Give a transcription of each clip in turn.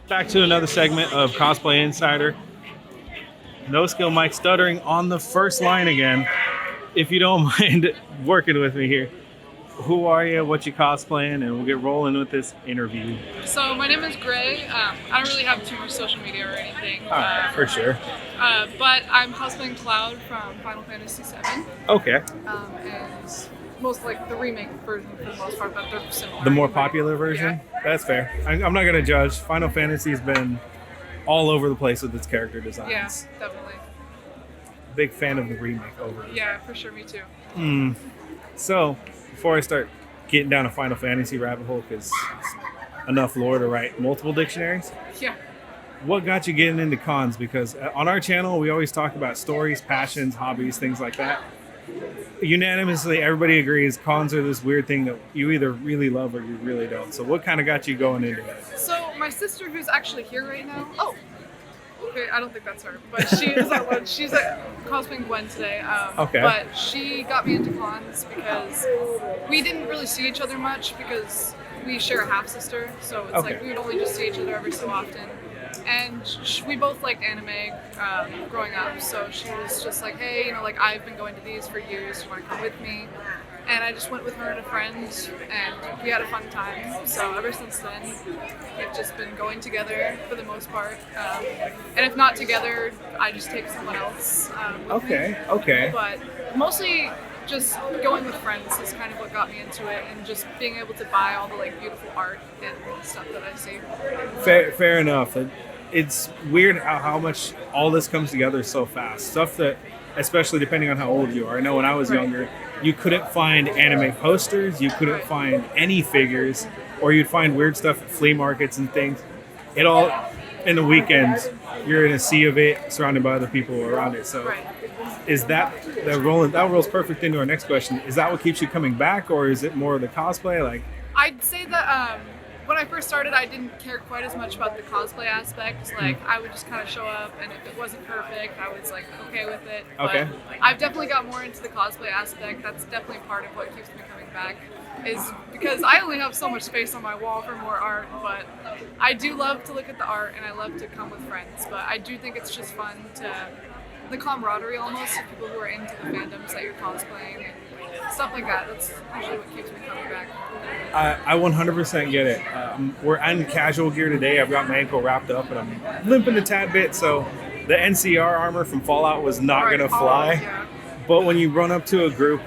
Back to another segment of Cosplay Insider. NoSkill Mike stuttering on the first line again. If you don't mind working with me here, who are you, what you cosplaying, and we'll get rolling with this interview. So my name is Gray. I don't really have too much social media or anything. For sure. But I'm cosplaying Cloud from Final Fantasy VII. Okay. And most like the remake version for the most part, but they're similar. The more popular version? Yeah. That's fair. I'm not going to judge. Final Fantasy's been all over the place with its character designs. Yeah, definitely. Big fan of the remake over. Yeah, for sure, me too. So, before I start getting down a Final Fantasy rabbit hole, because it's enough lore to write multiple dictionaries. Yeah. What got you getting into cons? Because on our channel, we always talk about stories, passions, hobbies, things like that. Unanimously, everybody agrees cons are this weird thing that you either really love or you really don't. So what kind of got you going into it? So my sister, who's actually here right now, okay, I don't think that's her, but she is at one. She's at cosplaying Gwen today. Okay. But she got me into cons because we didn't really see each other much because we share a half sister. So it's like we would only just see each other every so often. And we both liked anime growing up, so she was just like, hey, like I've been going to these for years, do you want to come with me? And I just went with her and a friend, and we had a fun time. So ever since then, we've just been going together for the most part. And if not together, I just take someone else with me. Okay. But mostly just going with friends is kind of what got me into it, and just being able to buy all the like beautiful art and stuff that I see. Fair enough. It's weird how much all this comes together so fast. Stuff that, especially depending on how old you are. I know when I was younger, you couldn't find anime posters, you couldn't find any figures, or you'd find weird stuff at flea markets and things. It all, in the weekends, you're in a sea of it, surrounded by other people around it. So, is that rolls perfect into our next question? Is that what keeps you coming back, or is it more of the cosplay? Like, I'd say that when I first started, I didn't care quite as much about the cosplay aspect. Like, I would just kind of show up, and if it wasn't perfect, I was like okay with it. Okay. But I've definitely got more into the cosplay aspect. That's definitely part of what keeps me coming back. Is because I only have so much space on my wall for more art, but I do love to look at the art and I love to come with friends. But I do think it's just fun the camaraderie almost of people who are into the fandoms that you're cosplaying and stuff like that. That's usually what keeps me coming back. I 100% get it. We're in casual gear today. I've got my ankle wrapped up and I'm limping a tad bit, so the NCR armor from Fallout was not going to fly. Yeah. But when you run up to a group,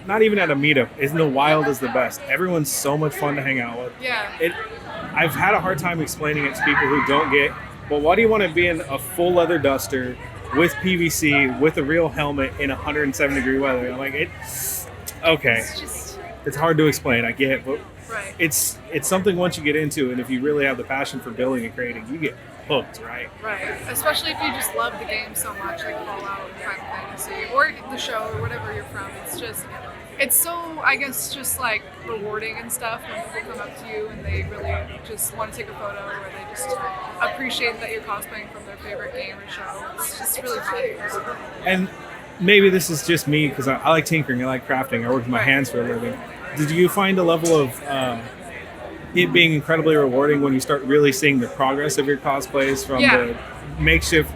not even at a meetup, isn't the wild is the best. Everyone's so much fun to hang out with. Yeah. I've had a hard time explaining it to people who don't get, well, why do you want to be in a full leather duster with PVC, with a real helmet in 107-degree weather? I'm like, okay. It's hard to explain, I get it, but it's something once you get into, and if you really have the passion for building and creating, you get hooked, right? Right. Especially if you just love the game so much, like Fallout and Final Fantasy, or the show, or whatever you're from. It's so, I guess, just like rewarding and stuff when people come up to you and they really just want to take a photo, or they just appreciate that you're cosplaying from their favorite game or show. It's just really fun. And maybe this is just me, because I like tinkering, I like crafting, I work with my hands for a living. Did you find a level of it being incredibly rewarding when you start really seeing the progress of your cosplays from the makeshift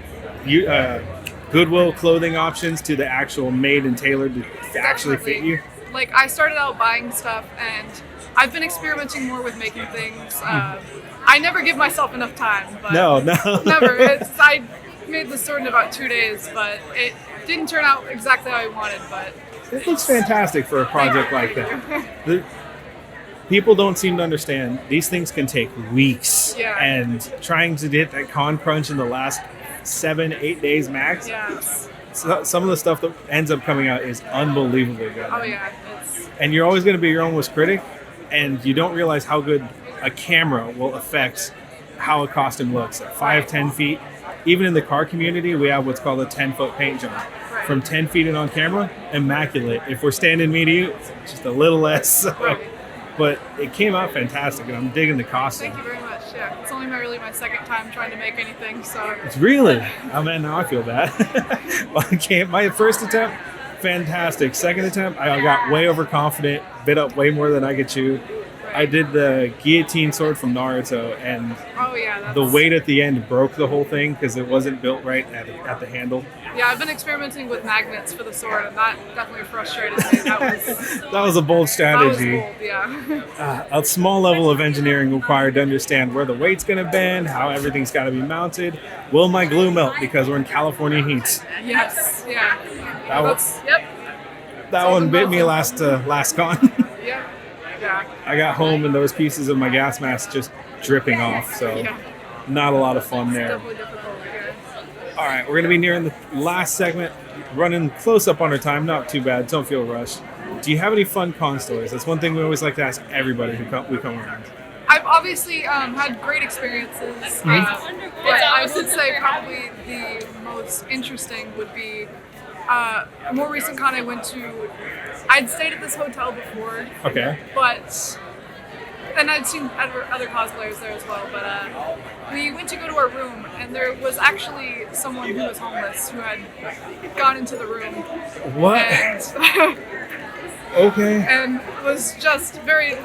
Goodwill clothing options to the actual made and tailored to actually fit you? Like, I started out buying stuff, and I've been experimenting more with making things. I never give myself enough time. But No. Never. I made the sword in about 2 days, but it didn't turn out exactly how I wanted. But it looks fantastic for a project like that. People don't seem to understand these things can take weeks, and trying to get that con crunch in the last 7-8 days max. Yes. So some of the stuff that ends up coming out is unbelievably good. Oh yeah. And you're always going to be your own worst critic, and you don't realize how good a camera will affect how a costume looks at 5-10 feet. Even in the car community, we have what's called a 10-foot paint job. From 10 feet in on camera, immaculate. If we're standing me to you, it's just a little less. So. But it came out fantastic, and I'm digging the costume. Thank you very much. Yeah, it's only really my second time trying to make anything, so. It's really? Oh man, now I feel bad. My first attempt, fantastic. Second attempt, I got way overconfident, bit up way more than I could chew. I did the guillotine sword from Naruto, and the weight at the end broke the whole thing because it wasn't built right at the handle. Yeah, I've been experimenting with magnets for the sword, and that definitely frustrated me. That was a bold strategy. That was bold, yeah. A small level of engineering required to understand where the weight's going to bend, how everything's got to be mounted. Will my glue melt because we're in California heat? Yes, yeah. That one bit me last con. Yeah. Yeah. I got home and there was pieces of my gas mask just dripping off, so not a lot of fun there. Definitely difficult, yeah. All right, we're going to be nearing the last segment, running close up on our time. Not too bad. Don't feel rushed. Do you have any fun con stories? That's one thing we always like to ask everybody who we come around. I've obviously had great experiences, but I would say probably the most interesting would be a more recent con I went to. I'd stayed at this hotel before. Okay. And I'd seen other cosplayers there as well, but we went to go to our room, and there was actually someone who was homeless who had gone into the room. What? And okay. And was just very,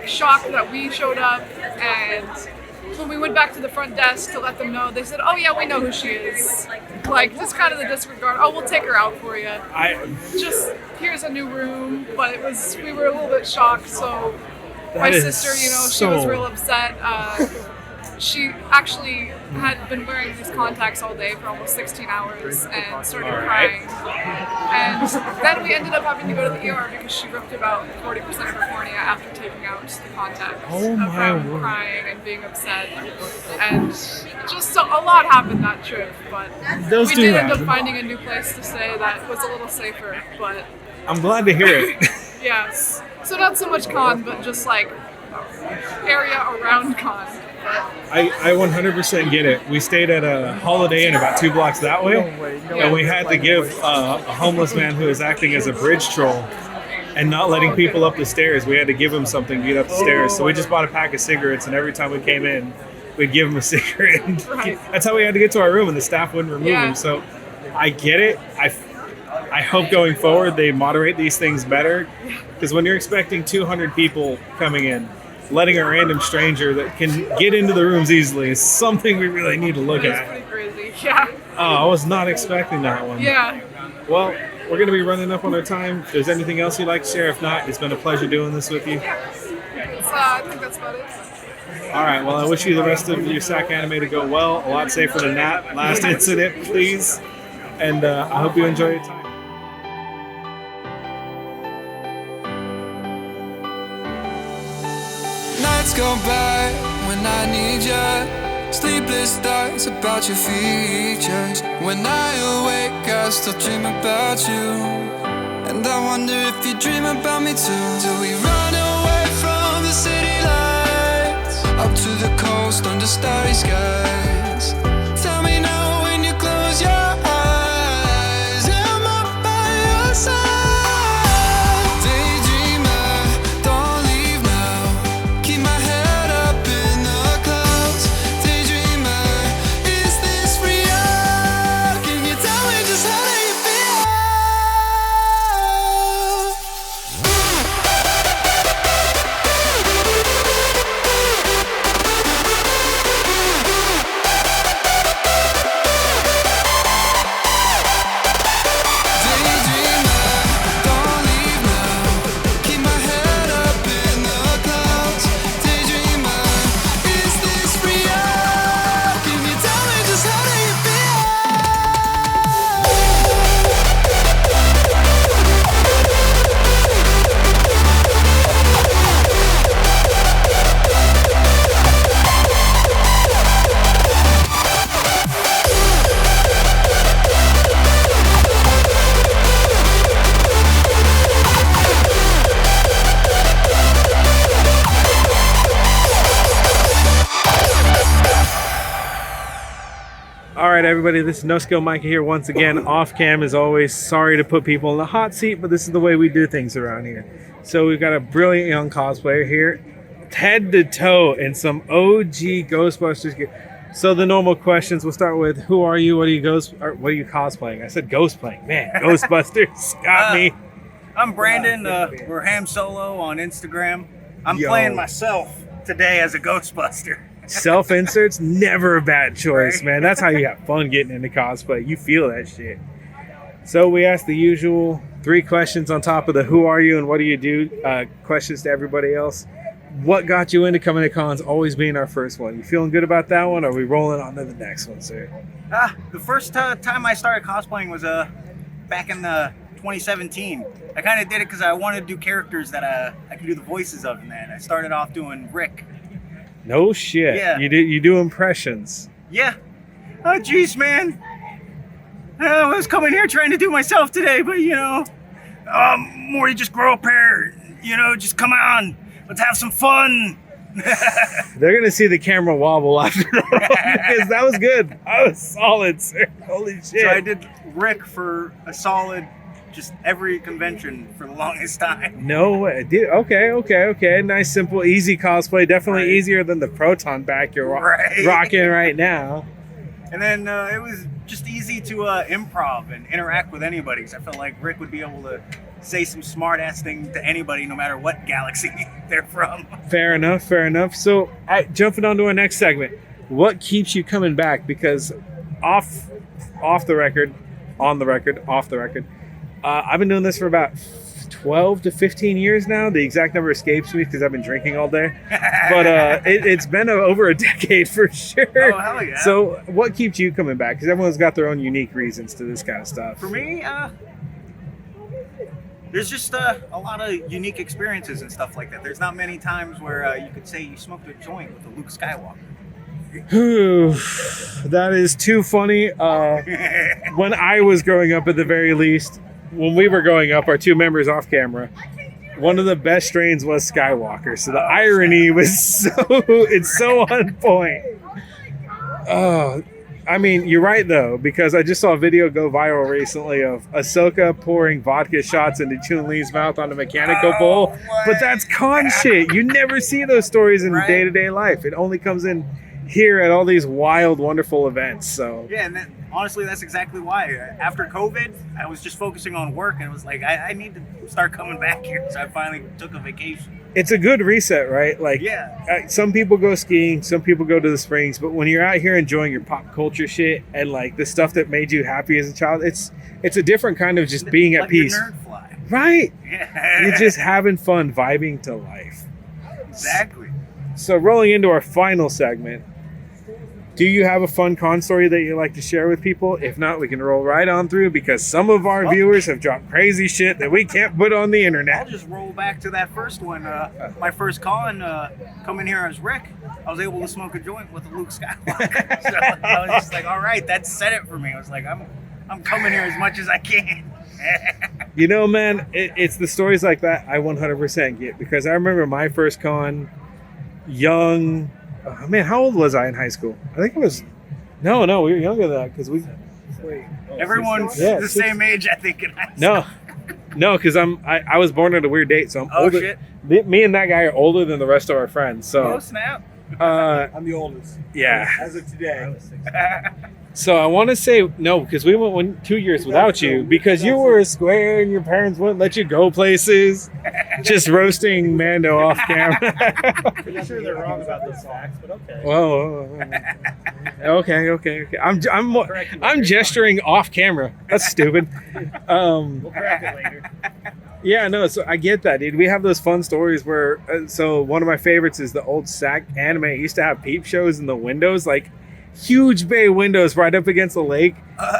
shocked that we showed up, and when we went back to the front desk to let them know, they said, oh yeah, we know who she is. Just kind of the disregard, oh, we'll take her out for you. Just, here's a new room, but we were a little bit shocked, so my sister, she was real upset. She actually had been wearing these contacts all day for almost 16 hours and started crying. And then we ended up having to go to the ER because she ripped about 40% of her cornea after taking out the contacts. Oh my word. Crying and being upset. And just a lot happened that trip, but we did end up finding a new place to stay that was a little safer. But I'm glad to hear it. Yes. So not so much con, but just like area around con. I 100% get it. We stayed at a Holiday Inn about 2 blocks that way, and we had to give a homeless man who was acting as a bridge troll and not letting people up the stairs. We had to give him something to get up the stairs. So we just bought a pack of cigarettes, and every time we came in, we'd give him a cigarette. And that's how we had to get to our room, and the staff wouldn't remove him. So I get it. I hope going forward they moderate these things better, because when you're expecting 200 people coming in, letting a random stranger that can get into the rooms easily is something we really need to look at. It's pretty crazy. Yeah. Oh, I was not expecting that one. Yeah. Well, we're going to be running up on our time. If there's anything else you'd like to share, if not, it's been a pleasure doing this with you. I think that's about it. All right. Well, I wish you the rest of your SAC anime to go well. A lot safer than that last incident, please. And I hope you enjoy your time. Nights go by when I need you. Sleepless thoughts about your features. When I awake, I still dream about you. And I wonder if you dream about me too. Do we run away from the city lights, up to the coast under starry skies? Tell me now when you close your eyes, am I by your side? Alright everybody, this is NoSkill Mikey here once again, off cam as always. Sorry to put people in the hot seat, but this is the way we do things around here. So we've got a brilliant young cosplayer here, head to toe in some OG Ghostbusters gear. So the normal questions, we'll start with, who are you, what are you cosplaying? I said ghost playing, man, Ghostbusters, got me. I'm Brandon, we're Ham Solo on Instagram. I'm playing myself today as a Ghostbuster. Self-inserts, never a bad choice, right? Man. That's how you have fun getting into cosplay. You feel that shit. So we ask the usual 3 questions on top of the who are you and what do you do questions to everybody else. What got you into coming to cons always being our first one? You feeling good about that one, or are we rolling on to the next one, sir? The first time I started cosplaying was back in 2017. I kind of did it because I wanted to do characters that I could do the voices of, and then I started off doing Rick. No shit. Yeah. You do impressions. Yeah. Oh, jeez, man. I was coming here trying to do myself today, but, you know, Morty, just grow up here. You know, just come on. Let's have some fun. They're going to see the camera wobble after that, because that was good. That was solid, sir. Holy shit. So I did Rick for a solid, just every convention for the longest time. No way. Okay. Nice, simple, easy cosplay. Definitely easier than the proton back you're rocking right now. And then it was just easy to improv and interact with anybody. So I felt like Rick would be able to say some smart-ass thing to anybody, no matter what galaxy they're from. Fair enough. So jumping on to our next segment, what keeps you coming back? Because off the record, on the record, off the record, I've been doing this for about 12 to 15 years now. The exact number escapes me because I've been drinking all day. But it's been over a decade for sure. Oh, hell yeah. So what keeps you coming back? Because everyone's got their own unique reasons to this kind of stuff. For me, there's just a lot of unique experiences and stuff like that. There's not many times where you could say you smoked a joint with a Luke Skywalker. That is too funny. When I was growing up, at the very least, when we were growing up, our two members off camera, one of the best strains was Skywalker. So the irony was it's so on point. Oh, I mean, you're right though, because I just saw a video go viral recently of Ahsoka pouring vodka shots into Chun-Li's mouth on a mechanical bull. But that's con shit. You never see those stories in day-to-day life. It only comes in here at all these wild, wonderful events. So yeah, and honestly, that's exactly why. After COVID, I was just focusing on work, and it was like, I need to start coming back here. So I finally took a vacation. It's a good reset, right? Like, yeah. Some people go skiing, some people go to the springs, but when you're out here enjoying your pop culture shit and like the stuff that made you happy as a child, it's a different kind of just being at peace. The nerd fly. Right. Yeah. You're just having fun, vibing to life. Exactly. So rolling into our final segment, do you have a fun con story that you'd like to share with people? If not, we can roll right on through because some of our viewers have dropped crazy shit that we can't put on the internet. I'll just roll back to that first one. My first con, coming here as Rick, I was able to smoke a joint with a Luke Skywalker. So I was just like, all right, that set it for me. I was like, I'm coming here as much as I can. You know, man, it's the stories like that I 100% get because I remember my first con, young. Oh, man, how old was I in high school? I think I was. No, we were younger than that because we. Wait, everyone's the same age, I think. In high school. No, because I was born at a weird date, so I'm older. Shit. Me and that guy are older than the rest of our friends. So. Oh snap! I'm the oldest. Yeah. As of today. I was 16. So I want to say no because we went 2 years without you because you were a square and your parents wouldn't let you go places. Just roasting Mando off camera. Pretty sure they're wrong about those facts, but okay. Whoa. Okay. I'm gesturing off camera. That's stupid. We'll correct it later. Yeah, no, so I get that, dude. We have those fun stories where, so one of my favorites is the old Sac Anime. It used to have peep shows in the windows, like huge bay windows right up against the lake.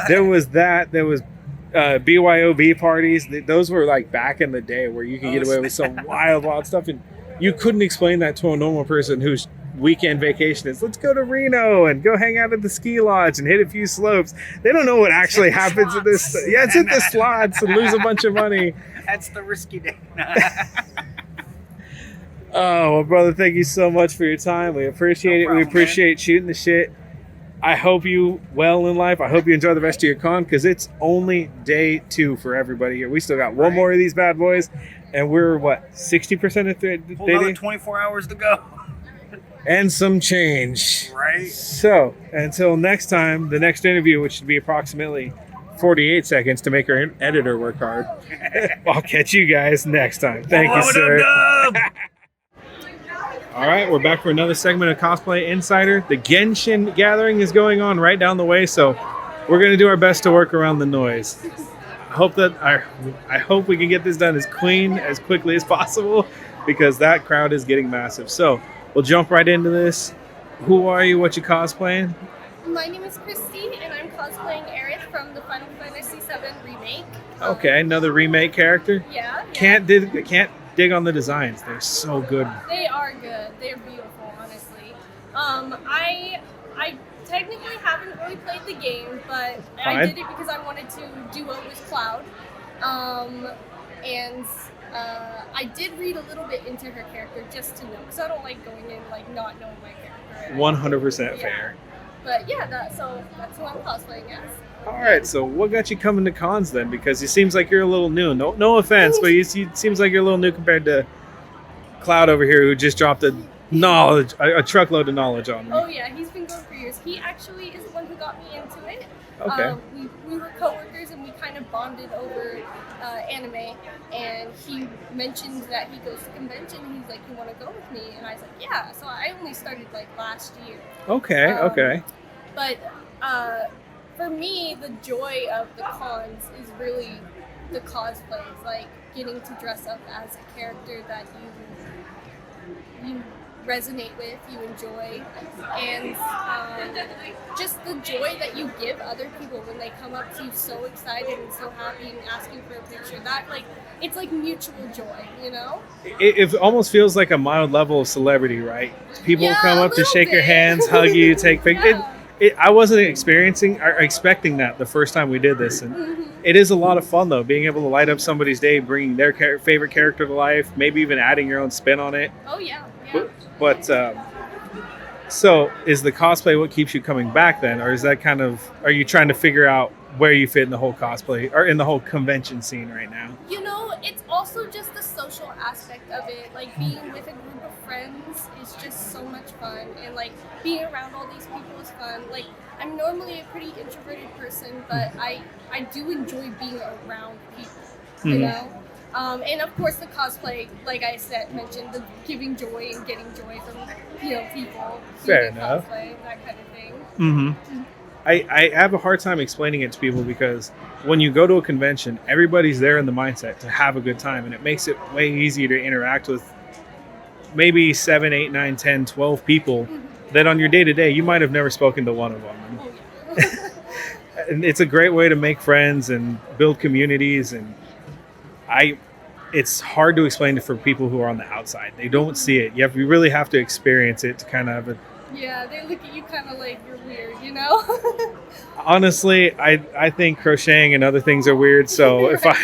There was that. There was BYOB parties. Those were like back in the day where you could get away with some wild stuff. And you couldn't explain that to a normal person whose weekend vacation is, let's go to Reno and go hang out at the ski lodge and hit a few slopes. They don't know what actually happens in this. Yeah, it's hit the slots and lose a bunch of money. That's the risky day. Oh, well, brother, thank you so much for your time. We appreciate it. We appreciate shooting the shit. I hope you well in life. I hope you enjoy the rest of your con because it's only day 2 for everybody here. We still got one more of these bad boys, and we're, 60% of the day? Another 24 hours to go. And some change. Right. So, until next time, the next interview, which should be approximately 48 seconds to make our editor work hard. I'll catch you guys next time. Thank you, sir. All right, we're back for another segment of Cosplay Insider. The Genshin gathering is going on right down the way, so we're going to do our best to work around the noise. I hope we can get this done as quickly as possible because that crowd is getting massive. So we'll jump right into this. Who are you? What you cosplaying? My name is Christy, and I'm cosplaying Aerith from the Final Fantasy VII Remake. Okay, another remake character. Yeah. Can't dig on the designs. They're so good. They are good. They're beautiful, honestly. I technically haven't really played the game, but I did it because I wanted to duo with Cloud. And I did read a little bit into her character just to know, because I don't like going in not knowing my character. 100% fair. But yeah, that's who I'm cosplaying as. All right, so what got you coming to cons then? Because it seems like you're a little new. No offense, but it seems like you're a little new compared to Cloud over here, who just dropped a truckload of knowledge on me. Oh yeah, he's been going for years. He actually is the one who got me into it. Okay. We were co-workers and we kind of bonded over anime, and he mentioned that he goes to convention. He's like, "You want to go with me?" And I was like, "Yeah." So I only started last year. Okay. But for me, the joy of the cons is really the cosplays, like getting to dress up as a character that you resonate with, you enjoy, and just the joy that you give other people when they come up to you so excited and so happy and ask you for a picture. That it's like mutual joy, you know? It almost feels like a mild level of celebrity, right? People come up to shake your hands, hug you, take pictures. I wasn't experiencing or expecting that the first time we did this, and it is a lot of fun though, being able to light up somebody's day, bringing their favorite character to life, maybe even adding your own spin on it. Oh yeah, yeah. But so is the cosplay what keeps you coming back then, or is that kind of, are you trying to figure out where you fit in the whole cosplay or in the whole convention scene right now? You know, it's also just the social aspect of it. Like being with a group of friends is just so much fun, and like being around all these people is fun. Like I'm normally a pretty introverted person, but I do enjoy being around people, you know. And of course the cosplay, like I mentioned, the giving joy and getting joy from people. Fair enough. Cosplay, that kind of thing. Mm-hmm. I have a hard time explaining it to people because when you go to a convention, everybody's there in the mindset to have a good time, and it makes it way easier to interact with maybe 7, 8, 9, 10, 12 people that on your day-to-day you might have never spoken to one of them. And it's a great way to make friends and build communities, and it's hard to explain it for people who are on the outside. They don't see it. You really have to experience it to kind of have a... Yeah, they look at you kind of like you're weird, you know? Honestly, I think crocheting and other things are weird, so if I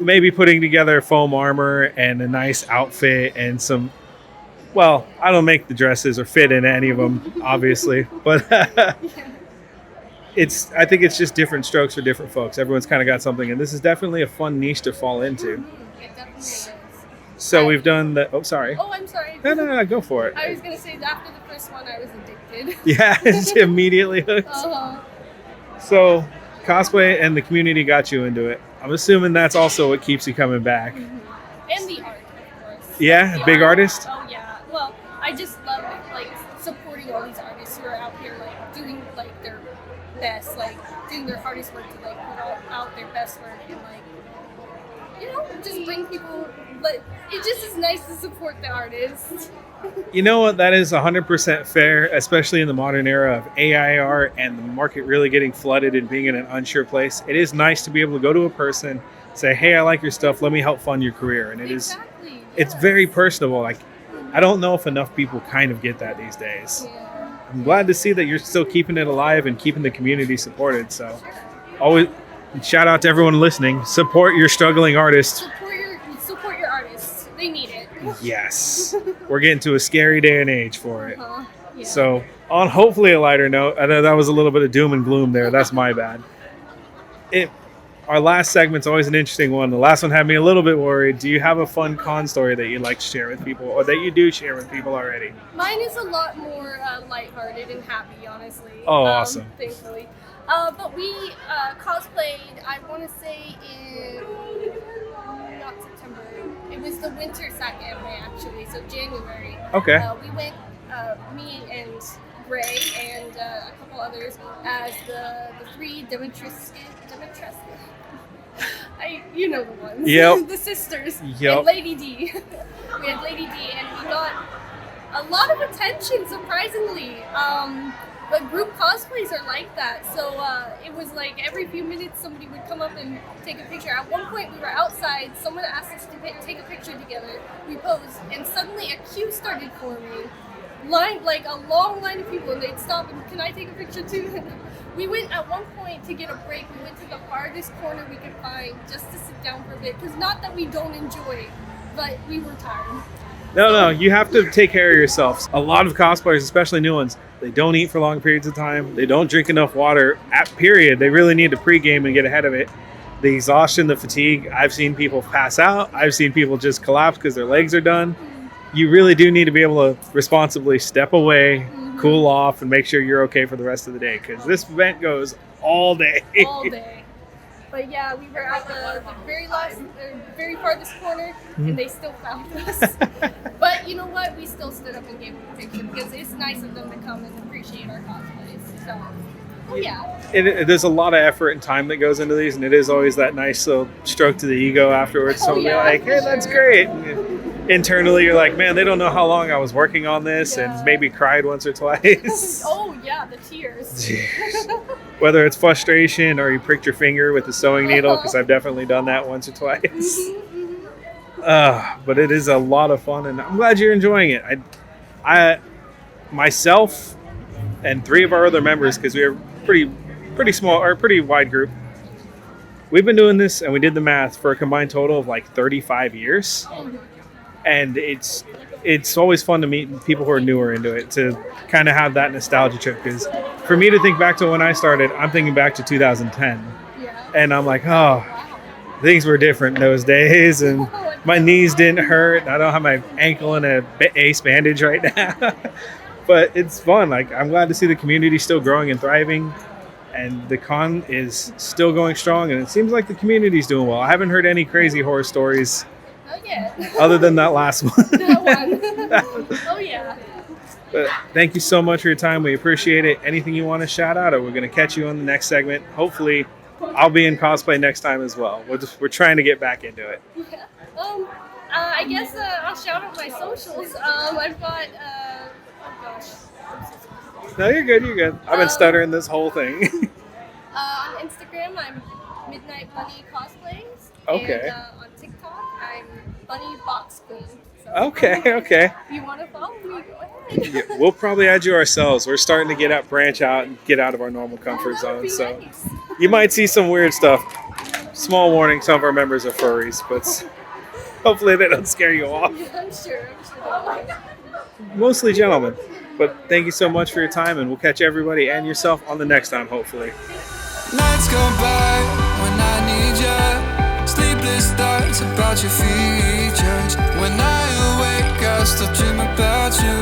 maybe putting together foam armor and a nice outfit and some, well, I don't make the dresses or fit in any of them, obviously, but I think it's just different strokes for different folks. Everyone's kind of got something, and this is definitely a fun niche to fall into. It definitely is. So we've done the... Oh, sorry. Oh, I'm sorry. No, go for it. I was going to say, after the first one, I was addicted. Yeah, it's immediately hooked. Uh-huh. So cosplay and the community got you into it. I'm assuming that's also what keeps you coming back. And the art, of course. Yeah, The big art. artist? Oh, yeah. Well, I just love, like, supporting all these artists who are out here, like, doing, like, their best, like, doing their hardest work to, like, put out their best work and, like, just bring people, but it just is nice to support the artists. You know what? That is 100% fair, especially in the modern era of AI art and the market really getting flooded and being in an unsure place. It is nice to be able to go to a person, say, hey, I like your stuff. Let me help fund your career. And it's very personable. Like, I don't know if enough people kind of get that these days. Yeah. I'm glad to see that you're still keeping it alive and keeping the community supported. So always shout out to everyone listening. Support your struggling artists. Support your artists. They need it. Yes. We're getting to a scary day and age for it. Yeah. So on hopefully a lighter note, I know that was a little bit of doom and gloom there. That's my bad. Our last segment's always an interesting one. The last one had me a little bit worried. Do you have a fun con story that you'd like to share with people, or that you do share with people already? Mine is a lot more lighthearted and happy, honestly. Oh, awesome. Thankfully. But we cosplayed, I want to say in, not September, it was the winter Sac Anime actually, so January. Okay. We went, me and Gray and a couple others as the three Demetris. You know the ones. Yep. The sisters. Yep. And Lady D. We had Lady D, and we got a lot of attention, surprisingly. But group cosplays are like that. So it was like every few minutes somebody would come up and take a picture. At one point we were outside, someone asked us to take a picture together. We posed, and suddenly a queue started forming. Like a long line of people, and they'd stop and, can I take a picture too? We went at one point to get a break. We went to the farthest corner we could find just to sit down for a bit. Because not that we don't enjoy, but we were tired. No, you have to take care of yourselves. A lot of cosplayers, especially new ones, they don't eat for long periods of time. They don't drink enough water period. They really need to pregame and get ahead of it. The exhaustion, the fatigue, I've seen people pass out. I've seen people just collapse because their legs are done. You really do need to be able to responsibly step away, cool off, and make sure you're okay for the rest of the day, because this event goes all day. All day. But yeah, we were at the very farthest corner, and they still found us. But you know what? We still stood up and gave them a picture, because it's nice of them to come and appreciate our cosplays. So, well, yeah. There's a lot of effort and time that goes into these, and it is always that nice little stroke to the ego afterwards. So yeah, you're like, hey, that's great. And internally, you're like, man, they don't know how long I was working on this, and maybe cried once or twice. Oh, yeah, the tears. Whether it's frustration or you pricked your finger with the sewing needle, because I've definitely done that once or twice. But it is a lot of fun, and I'm glad you're enjoying it. I myself, and 3 of our other members, because we are pretty small or pretty wide group. We've been doing this, and we did the math, for a combined total of like 35 years. And it's always fun to meet people who are newer into it, to kind of have that nostalgia trip. Because for me to think back to when I started, I'm thinking back to 2010. Yeah. And I'm like, oh, things were different those days, and my knees didn't hurt. I don't have my ankle in a ace bandage right now. But it's fun. Like, I'm glad to see the community still growing and thriving, and the con is still going strong, and it seems like the community's doing well. I haven't heard any crazy horror stories Oh yeah. other than that last one. That one. Oh yeah. But thank you so much for your time. We appreciate it. Anything you want to shout out, or we're going to catch you on the next segment. Hopefully, I'll be in cosplay next time as well. We're trying to get back into it. Yeah. I guess I'll shout out my socials. I've got oh gosh. No, you're good. You're good. I've been stuttering this whole thing. On Instagram, I'm MidnightBunny Cosplays. Okay. And on TikTok, I'm Bunny Box Queen. So Okay. If you want to follow me, go ahead. Yeah, we'll probably add you ourselves. We're starting to branch out and get out of our normal comfort That would zone. be So nice. you might see some weird stuff. Small warning: some of our members are furries, but hopefully they don't scare you off. Yeah, I'm sure they will. Mostly gentlemen. But thank you so much for your time, and we'll catch everybody and yourself on the next time, hopefully. Nights go by when I need you. Sleepless thoughts about your features. When I awake, I still dream about you.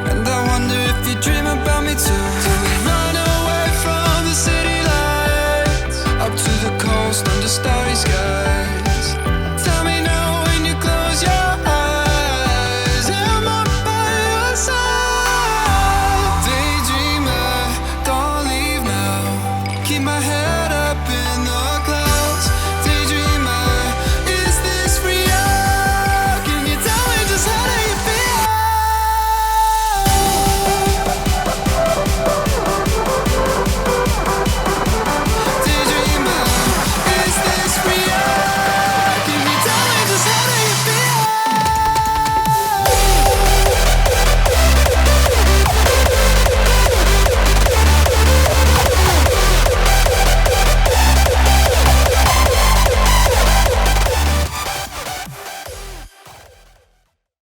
And I wonder if you dream about me too. Do we run away from the city lights? Up to the coast under starry skies?